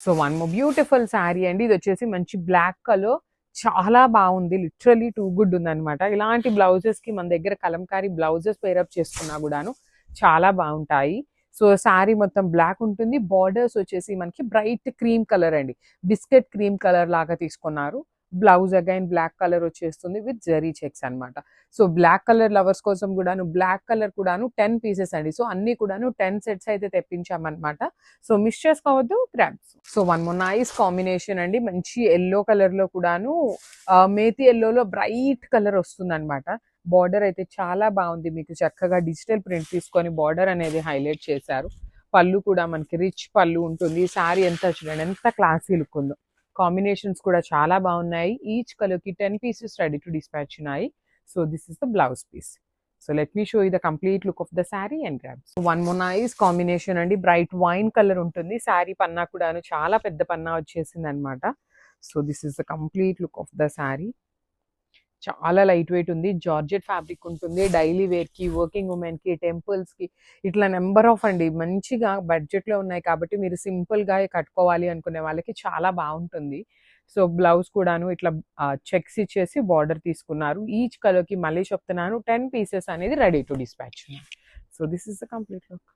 So one more beautiful sari అండి. ఇది వచ్చేసి మంచి బ్లాక్ కలర్, చాలా బాగుంది. లిటరలీ టూ గుడ్ ఉందన్నమాట. ఇలాంటి బ్లౌజెస్ కి మన దగ్గర కలంకారీ బ్లౌజెస్ పేరప్ చేసుకున్నా కూడాను చాలా బాగుంటాయి. సో శారీ మొత్తం బ్లాక్ ఉంటుంది. బార్డర్స్ వచ్చేసి మనకి బ్రైట్ క్రీమ్ కలర్ అండి, బిస్కెట్ క్రీమ్ కలర్ లాగా తీసుకున్నారు. బ్లౌజ్ అగైన్ బ్లాక్ కలర్ వచ్చేస్తుంది విత్ జరీ చెక్స్ అన్నమాట. సో బ్లాక్ కలర్ లవర్స్ కోసం కూడాను బ్లాక్ కలర్ కూడాను 10 పీసెస్ అండి. సో అన్ని కూడాను 10 సెట్స్ అయితే తెప్పించామన్నమాట. సో మిస్ చేసుకోవద్దు, grabs. So one more nice combination అండి. మంచి ఎల్లో కలర్ లో కూడాను మేతి ఎల్లోలో బ్రైట్ కలర్ వస్తుంది అనమాట. బార్డర్ అయితే చాలా బాగుంది. మీకు చక్కగా డిజిటల్ ప్రింట్ తీసుకొని బార్డర్ అనేది హైలైట్ చేశారు. పళ్ళు కూడా మనకి రిచ్ పళ్ళు ఉంటుంది. శారీ ఎంత చూడండి ఎంత క్లాసీ లుక్ ఉందో. కాంబినేషన్స్ కూడా చాలా బాగున్నాయి. ఈచ్ కలర్ కి 10 పీసెస్ రెడీ టు డిస్పాచ్ ఉన్నాయి. So this is the blouse piece. So let me show you the complete look of the sari and grabs. One more nice combination అండి. Bright wine colour ఉంటుంది. శారీ పన్నా కూడాను చాలా పెద్ద పన్నా వచ్చేసింది అనమాట. So this is the complete look of the sari. చాలా లైట్ వెయిట్ ఉంది. జార్జెట్ ఫ్యాబ్రిక్ ఉంటుంది. డైలీ వేర్ కి, వర్కింగ్ ఉమెన్ కి, టెంపుల్స్ కి ఇట్లా నెంబర్ ఆఫ్ అండి. మంచిగా బడ్జెట్ లో ఉన్నాయి కాబట్టి మీరు సింపుల్ గా కట్టుకోవాలి అనుకునే వాళ్ళకి చాలా బాగుంటుంది. సో బ్లౌజ్ కూడాను ఇట్లా చెక్స్ ఇచ్చేసి బార్డర్ తీసుకున్నారు. ఈచ్ కలర్ కి మళ్ళీ చెప్తున్నాను 10 పీసెస్ అనేది ready to dispatch. So this is the complete look.